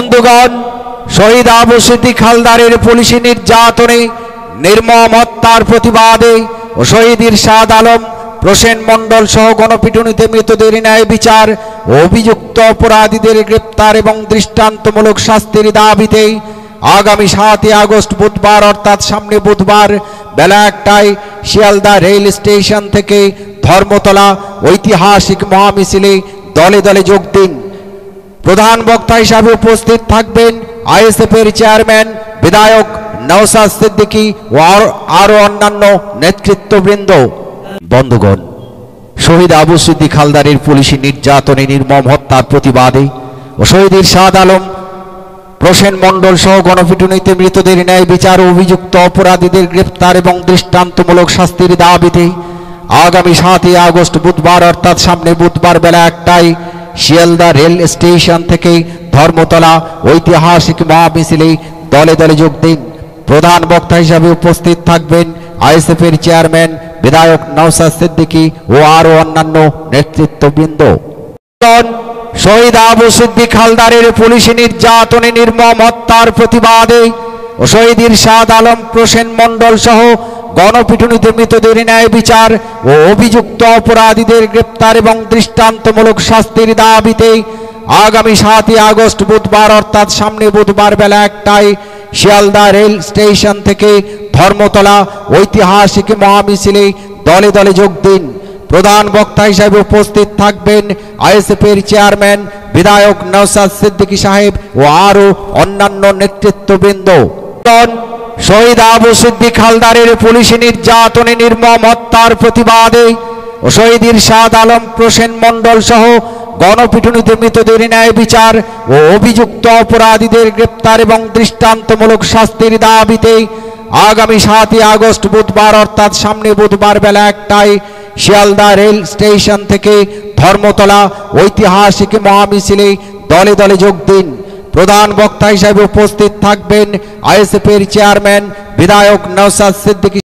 বন্ধুগণ, শহীদ আবু সিদ্দিক হালদারের পুলিশি নির্যাতনে, নির্মম হত্যার প্রতিবাদে ও শহীদ ইরশাদ আলম, প্রসেন মণ্ডল সহ গণপিটুনিতে মৃতদের ন্যায় বিচার ও অভিযুক্ত অপরাধীদের গ্রেপ্তার এবং দৃষ্টান্তমূলক শাস্তির দাবিতে আগামী 7 আগস্ট বুধবার অর্থাৎ সামনে বুধবার বেলা 1টায় শিয়ালদা রেল স্টেশন থেকে ধর্মতলা ঐতিহাসিক মহামিছিলে দলে দলে যোগ দিন। প্রধান বক্তা হিসাবে উপস্থিত থাকবেন আইএসএফের চেয়ারম্যান বিধায়ক নওশাদ সিদ্দিকী ও আরো অন্যান্য নেতৃত্ববৃন্দ। বন্ধুগণ, শহীদ আবু সিদ্দিক হালদারের পুলিশি নির্যাতনে, নির্মম হত্যার প্রতিবাদে ও শহীদ ইরশাদ আলম, প্রসেন মণ্ডল সহ গণপিটুনিতে মৃতদের ন্যায় বিচার ও অভিযুক্ত অপরাধীদের গ্রেপ্তার এবং দৃষ্টান্তমূলক শাস্তির দাবিতে আগামী 7 আগস্ট বুধবার অর্থাৎ সামনে বুধবার বেলা 1টায় শিয়ালদা রেল স্টেশন থেকে ধর্মতলা ঐতিহাসিক মহামিছিলে দলে দলে যোগ দিন। প্রধান বক্তা হিসাবে উপস্থিত থাকবেন আইএসএফের চেয়ারম্যান বিধায়ক নওশাদ সিদ্দিকী ও আরো অন্যান্য নেতৃত্ববৃন্দ। শহীদ আবু সিদ্দিক হালদারের পুলিশি নির্যাতনে, নির্মম হত্যার প্রতিবাদে ও শহীদ ইরশাদ আলম, প্রসেন মণ্ডল সহ গণপিটুনিতে মৃতদের ন্যায় বিচার ও অভিযুক্ত অপরাধীদের গ্রেপ্তার এবং দৃষ্টান্তমূলক শাস্তির দাবিতে আগামী 7 আগস্ট বুধবার অর্থাৎ সামনে বুধবার বেলা 1টায় শিয়ালদা রেল স্টেশন থেকে ধর্মতলা ঐতিহাসিক মহামিছিলে দলে দলে যোগ দিন। প্রধান বক্তা হিসাবে উপস্থিত থাকবেন আইএসএফের চেয়ারম্যান বিধায়ক নওশাদ সিদ্দিকী সাহেব ও আরো অন্যান্য নেতৃত্ববৃন্দ। শহীদ আবু সিদ্দিক হালদারের পুলিশি নির্যাতনে, নির্মম হত্যার প্রতিবাদে ও শহীদ ইরশাদ আলম, প্রসেন মণ্ডল সহ গণপিটুনিতে মৃতদের ন্যায় বিচার ও অভিযুক্ত অপরাধীদের গ্রেপ্তার এবং দৃষ্টান্তমূলক শাস্তির দাবিতে আগামী 7 আগস্ট বুধবার অর্থাৎ সামনে বুধবার বেলা 1টায় শিয়ালদা রেল স্টেশন থেকে ধর্মতলা ঐতিহাসিক মহামিছিলে দলে দলে যোগ দিন। প্রধান বক্তা হিসাবে উপস্থিত থাকবেন আইএসএফের চেয়ারম্যান বিধায়ক নওশাদ সিদ্দিকী।